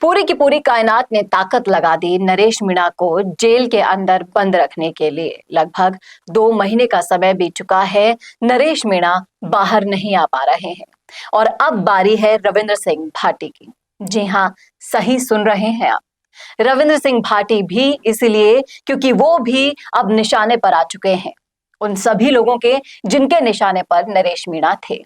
पूरी की पूरी कायनात ने ताकत लगा दी नरेश मीणा को जेल के अंदर बंद रखने के लिए। लगभग 2 महीने का समय बीत चुका है, नरेश मीणा बाहर नहीं आ पा रहे हैं और अब बारी है रविंद्र सिंह भाटी की। जी हाँ, सही सुन रहे हैं आप, रविंद्र सिंह भाटी भी इसलिए क्योंकि वो भी अब निशाने पर आ चुके हैं, उन सभी लोगों के जिनके निशाने पर नरेश मीणा थे।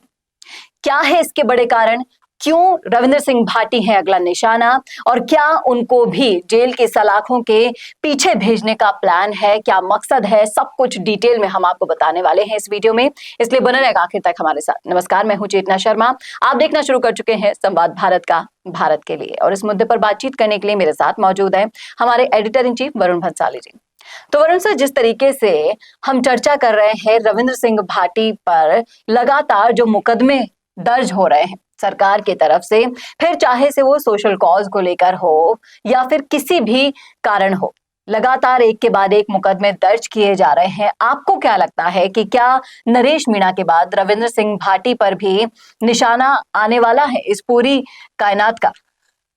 क्या है इसके बड़े कारण? क्यों रविंद्र सिंह भाटी हैं अगला निशाना? और क्या उनको भी जेल के सलाखों के पीछे भेजने का प्लान है? क्या मकसद है? सब कुछ डिटेल में हम आपको बताने वाले हैं इस वीडियो में, इसलिए बने रहेगा आखिर तक हमारे साथ। नमस्कार, मैं हूं चेतना शर्मा, आप देखना शुरू कर चुके हैं संवाद भारत का भारत के लिए, और इस मुद्दे पर बातचीत करने के लिए मेरे साथ मौजूद है हमारे editor in chief Varun Bhansali ji. तो वरुण सर, जिस तरीके से हम चर्चा कर रहे हैं रविंद्र सिंह भाटी पर लगातार जो मुकदमे दर्ज हो रहे हैं सरकार की तरफ से, फिर चाहे से वो सोशल कॉज को लेकर हो या फिर किसी भी कारण हो, लगातार एक के बाद एक मुकदमे दर्ज किए जा रहे हैं। आपको क्या लगता है कि क्या नरेश मीणा के बाद रविंद्र सिंह भाटी पर भी निशाना आने वाला है इस पूरी कायनात का?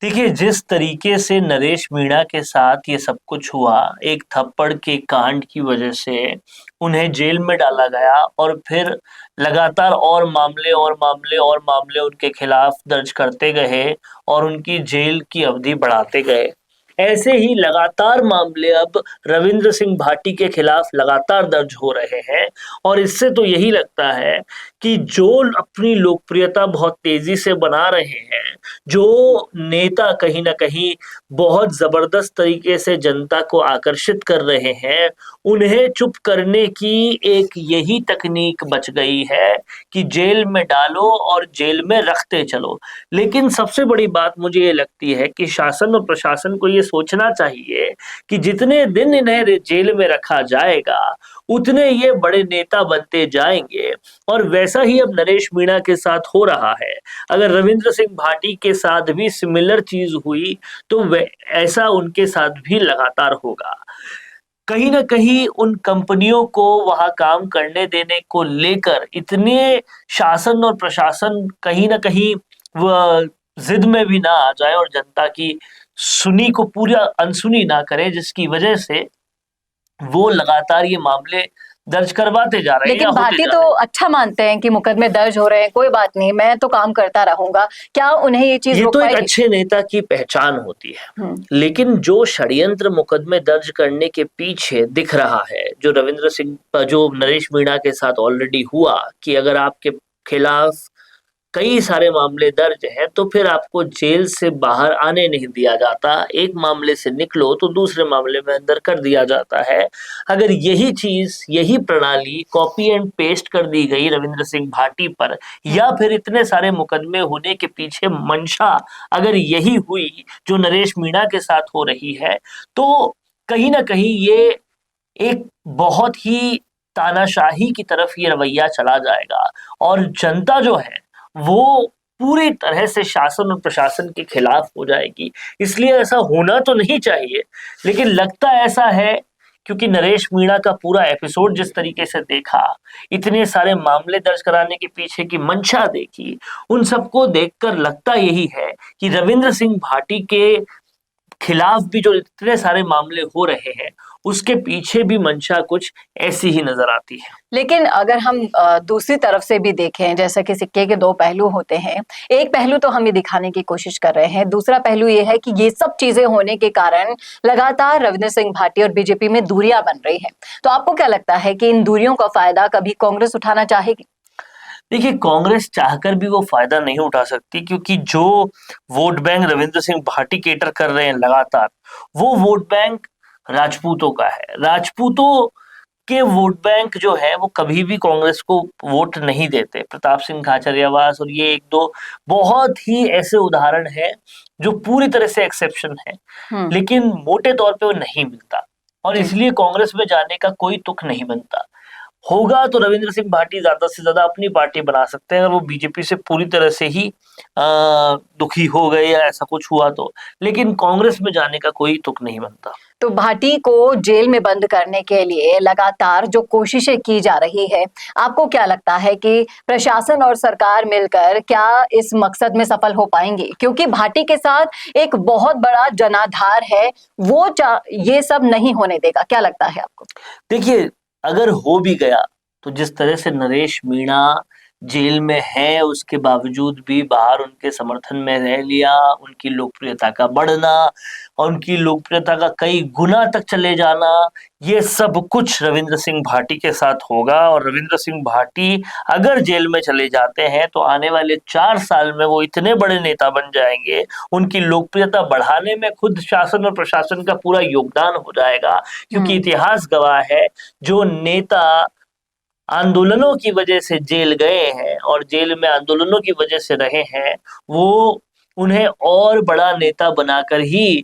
देखिए, जिस तरीके से नरेश मीणा के साथ ये सब कुछ हुआ, एक थप्पड़ के कांड की वजह से उन्हें जेल में डाला गया और फिर लगातार और मामले और मामले और मामले उनके खिलाफ दर्ज करते गए और उनकी जेल की अवधि बढ़ाते गए। ऐसे ही लगातार मामले अब रविंद्र सिंह भाटी के खिलाफ लगातार दर्ज हो रहे हैं और इससे तो यही लगता है कि जो अपनी लोकप्रियता बहुत तेजी से बना रहे हैं, जो नेता कहीं ना कहीं बहुत जबरदस्त तरीके से जनता को आकर्षित कर रहे हैं, उन्हें चुप करने की एक यही तकनीक बच गई है कि जेल में डालो और जेल में रखते चलो। लेकिन सबसे बड़ी बात मुझे ये लगती है कि शासन और प्रशासन को ये सोचना चाहिए कि जितने दिन इन्हें जेल में रखा जाएगा उतने ये बड़े नेता बनते जाएंगे, और वैसा ही अब नरेश मीणा के साथ हो रहा है। अगर रविंद्र सिंह भाटी के साथ भी सिमिलर चीज हुई तो ऐसा उनके साथ भी लगातार होगा। कहीं ना कहीं उन कंपनियों को वहां काम करने देने को लेकर इतने शासन और प्रशासन कहीं ना कहीं वह जिद में भी ना आ जाए और जनता की सुनी को पूरा अनसुनी ना करे, जिसकी वजह से वो लगातार ये मामले दर्ज करवाते जा रहे हैं या लेकिन होते भाटी जा तो रहे हैं। अच्छा मानते हैं कि मुकदमे दर्ज हो रहे हैं, कोई बात नहीं, मैं तो काम करता रहूंगा। क्या उन्हें ये चीज ये रोक तो एक पाएगी? अच्छे नेता की पहचान होती है, हम्म। लेकिन जो षड्यंत्र मुकदमे दर्ज करने के पीछे दिख रहा है, जो रविंद्र सिंह जो नरेश मीणा के साथ ऑलरेडी हुआ, कि अगर आपके खिलाफ कई सारे मामले दर्ज हैं तो फिर आपको जेल से बाहर आने नहीं दिया जाता, एक मामले से निकलो तो दूसरे मामले में अंदर कर दिया जाता है। अगर यही चीज, यही प्रणाली कॉपी एंड पेस्ट कर दी गई रविंद्र सिंह भाटी पर, या फिर इतने सारे मुकदमे होने के पीछे मंशा अगर यही हुई जो नरेश मीणा के साथ हो रही है, तो कहीं ना कहीं ये एक बहुत ही तानाशाही की तरफ ये रवैया चला जाएगा और जनता जो है वो पूरी तरह से शासन और प्रशासन के खिलाफ हो जाएगी। इसलिए ऐसा होना तो नहीं चाहिए, लेकिन लगता ऐसा है क्योंकि नरेश मीणा का पूरा एपिसोड जिस तरीके से देखा, इतने सारे मामले दर्ज कराने के पीछे की मंशा देखी, उन सबको देखकर लगता यही है कि रविंद्र सिंह भाटी के खिलाफ भी जो इतने सारे मामले हो रहे हैं उसके पीछे भी मंशा कुछ ऐसी ही नजर आती है। लेकिन अगर हम दूसरी तरफ से भी देखें, जैसा कि सिक्के के दो पहलू होते हैं, एक पहलू तो हम ये दिखाने की कोशिश कर रहे हैं, दूसरा पहलू ये है कि ये सब चीजें होने के कारण लगातार रविंद्र सिंह भाटी और बीजेपी में दूरियां बन रही हैं। तो आपको क्या लगता है कि इन दूरियों का फायदा कभी कांग्रेस उठाना चाहेगी? देखिए, कांग्रेस चाहकर भी वो फायदा नहीं उठा सकती, क्योंकि जो vote bank Ravindra Singh Bhati cater कर रहे हैं लगातार, वो वोट बैंक राजपूतों का है। राजपूतों के वोट बैंक जो है वो कभी भी कांग्रेस को वोट नहीं देते। प्रताप सिंह खाचरियावास और ये एक दो बहुत ही ऐसे उदाहरण हैं जो पूरी तरह से एक्सेप्शन है, लेकिन मोटे तौर पे वो नहीं मिलता और जी। इसलिए कांग्रेस में जाने का कोई तुक नहीं बनता। होगा तो रविंद्र सिंह भाटी ज्यादा से ज्यादा अपनी पार्टी बना सकते हैं, अगर वो बीजेपी से पूरी तरह से ही दुखी हो गए या ऐसा कुछ हुआ तो। लेकिन कांग्रेस में जाने का कोई तुक नहीं बनता। तो भाटी को जेल में बंद करने के लिए लगातार जो कोशिशें की जा रही है, आपको क्या लगता है कि प्रशासन और सरकार मिलकर क्या इस मकसद में सफल हो पाएंगे? क्योंकि भाटी के साथ एक बहुत बड़ा जनाधार है, वो ये सब नहीं होने देगा। क्या लगता है आपको? देखिए, अगर हो भी गया तो जिस तरह से नरेश मीणा जेल में है, उसके बावजूद भी बाहर उनके समर्थन में रह लिया, उनकी लोकप्रियता का बढ़ना और उनकी लोकप्रियता का कई गुना तक चले जाना, ये सब कुछ रविंद्र सिंह भाटी के साथ होगा। और रविंद्र सिंह भाटी अगर जेल में चले जाते हैं तो आने वाले 4 साल में वो इतने बड़े नेता बन जाएंगे, उनकी लोकप्रियता बढ़ाने में खुद शासन और प्रशासन का पूरा योगदान हो जाएगा। क्योंकि इतिहास गवाह है, जो नेता आंदोलनों की वजह से जेल गए हैं और जेल में आंदोलनों की वजह से रहे हैं, वो उन्हें और बड़ा नेता बनाकर ही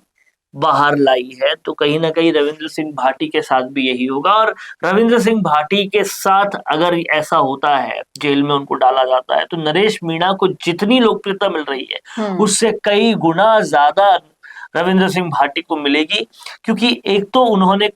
बाहर लाई है। तो कहीं ना कहीं रविंद्र सिंह भाटी के साथ भी यही होगा। और रविंद्र सिंह भाटी के साथ अगर ऐसा होता है, जेल में उनको डाला जाता है, तो नरेश मीणा को जितनी लोकप्रियता मिल रही है उससे कई गुना ज्यादा रविंद्र सिंह भाटी को मिलेगी। क्योंकि एक तो उन्होंने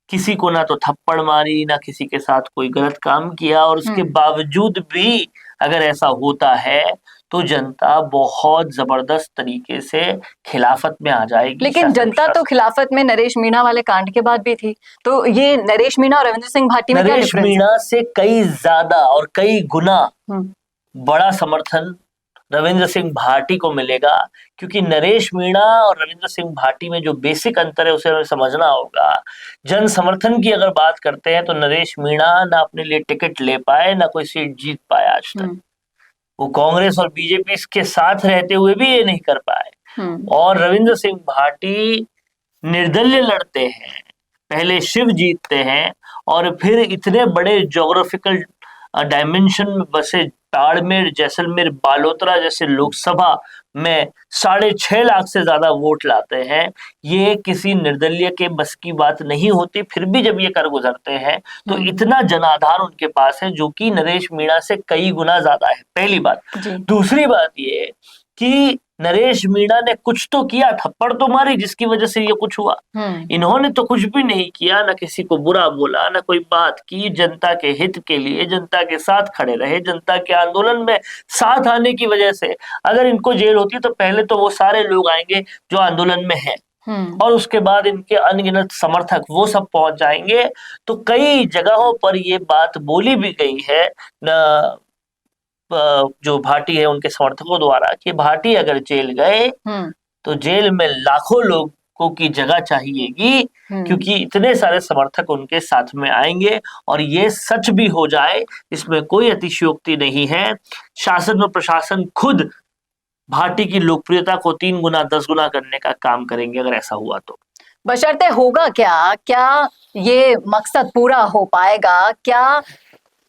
किसी को ना तो थप्पड़ मारी, ना किसी के साथ कोई गलत काम किया, और उसके बावजूद भी अगर ऐसा होता है तो जनता बहुत जबरदस्त तरीके से खिलाफत में आ जाएगी। लेकिन जनता तो खिलाफत में नरेश मीणा वाले कांड के बाद भी थी, तो ये नरेश मीणा और रविंद्र सिंह भाटी में क्या डिफरेंस है? नरेश मीणा से कई ज्यादा और कई गुना बड़ा समर्थन रविंद्र सिंह भाटी को मिलेगा। क्योंकि नरेश मीणा और रविंद्र सिंह भाटी में जो बेसिक अंतर है उसे हमें समझना होगा। जन समर्थन की अगर बात करते हैं तो नरेश मीणा ना अपने लिए टिकट ले पाए, ना कोई सीट जीत पाए आज तक। वो कांग्रेस और बीजेपी के साथ रहते हुए भी ये नहीं कर पाए। और रविंद्र सिंह भाटी निर्दलीय लड़ते हैं, पहले शिव जीतते हैं और फिर इतने बड़े ज्योग्राफिकल डायमेंशन में बसे बाड़मेर, जैसलमेर, बालोतरा जैसे लोकसभा में 6.5 लाख से ज्यादा वोट लाते हैं। ये किसी निर्दलीय के बस की बात नहीं होती। फिर भी जब ये कर गुजरते हैं तो इतना जनाधार उनके पास है, जो कि नरेश मीणा से कई गुना ज्यादा है, पहली बात। दूसरी बात ये कि नरेश मीणा ने कुछ तो किया, थप्पड़ तो मारी जिसकी वजह से ये कुछ हुआ। इन्होंने तो कुछ भी नहीं किया, ना किसी को बुरा बोला, ना कोई बात की। जनता के हित के लिए जनता के साथ खड़े रहे, जनता के आंदोलन में साथ आने की वजह से अगर इनको जेल होती तो पहले तो वो सारे लोग आएंगे जो आंदोलन में हैं, और उसके बाद इनके अनगिनत समर्थक वो सब पहुंच जाएंगे। तो कई जगहों पर ये बात बोली भी गई है जो भाटी है उनके समर्थकों द्वारा, कि भाटी अगर जेल गए तो जेल में लाखों लोगों की जगह चाहिएगी, क्योंकि इतने सारे समर्थक उनके साथ में आएंगे। और ये सच भी हो जाए, इसमें कोई अतिशयोक्ति नहीं है। शासन और प्रशासन खुद भाटी की लोकप्रियता को 3 गुना 10 गुना करने का काम करेंगे अगर ऐसा हुआ तो। बशर्ते होगा क्या ये मकसद पूरा हो पाएगा? क्या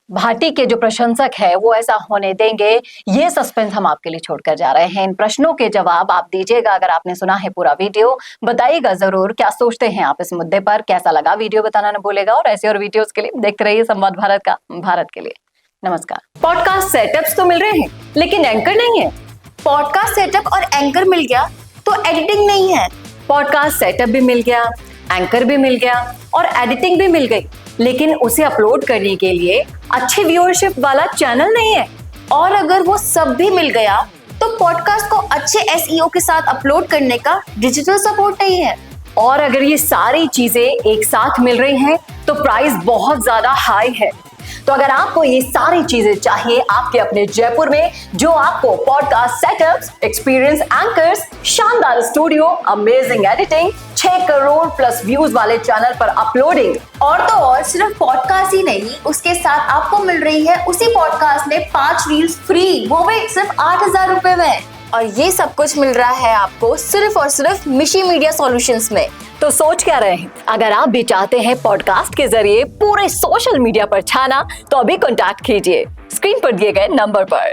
भाटी के जो प्रशंसक है वो ऐसा होने देंगे? ये सस्पेंस हम आपके लिए छोड़कर जा रहे हैं। इन प्रश्नों के जवाब आप दीजिएगा। अगर आपने सुना है पूरा वीडियो, बताइएगा जरूर क्या सोचते हैं आप इस मुद्दे पर। कैसा लगा वीडियो बताना न भूलेगा। और ऐसे और वीडियोस के लिए देखते रहिए संवाद भारत का, भारत के लिए। नमस्कार। पॉडकास्ट सेटअप्स तो मिल रहे हैं, लेकिन एंकर नहीं है। पॉडकास्ट सेटअप और एंकर मिल गया तो एडिटिंग नहीं है। पॉडकास्ट सेटअप भी मिल गया, एंकर भी मिल गया और एडिटिंग भी मिल गई, लेकिन उसे अपलोड करने के लिए अच्छे व्यूअरशिप वाला चैनल नहीं है। और अगर वो सब भी मिल गया तो पॉडकास्ट को अच्छे एसईओ के साथ अपलोड करने का डिजिटल सपोर्ट नहीं है। और अगर ये सारी चीजें एक साथ मिल रही हैं तो प्राइस बहुत ज्यादा हाई है। तो अगर आपको ये सारी चीजें चाहिए आपके अपने जयपुर में, जो आपको पॉडकास्ट सेटअप्स, एक्सपीरियंस एंकर्स, शानदार studio, amazing editing, 6 crore plus views वाले चैनल पर अपलोडिंग, और तो और सिर्फ पॉडकास्ट ही नहीं, उसके साथ आपको मिल रही है उसी पॉडकास्ट में 5 रील्स फ्री, वो भी सिर्फ 8,000 रुपए में। और ये सब कुछ मिल रहा है आपको सिर्फ और सिर्फ मिशी मीडिया सॉल्यूशंस में। तो सोच क्या रहे हैं? अगर आप भी चाहते हैं पॉडकास्ट के जरिए पूरे सोशल मीडिया पर छाना, तो अभी कॉन्टैक्ट कीजिए स्क्रीन पर दिए गए नंबर पर।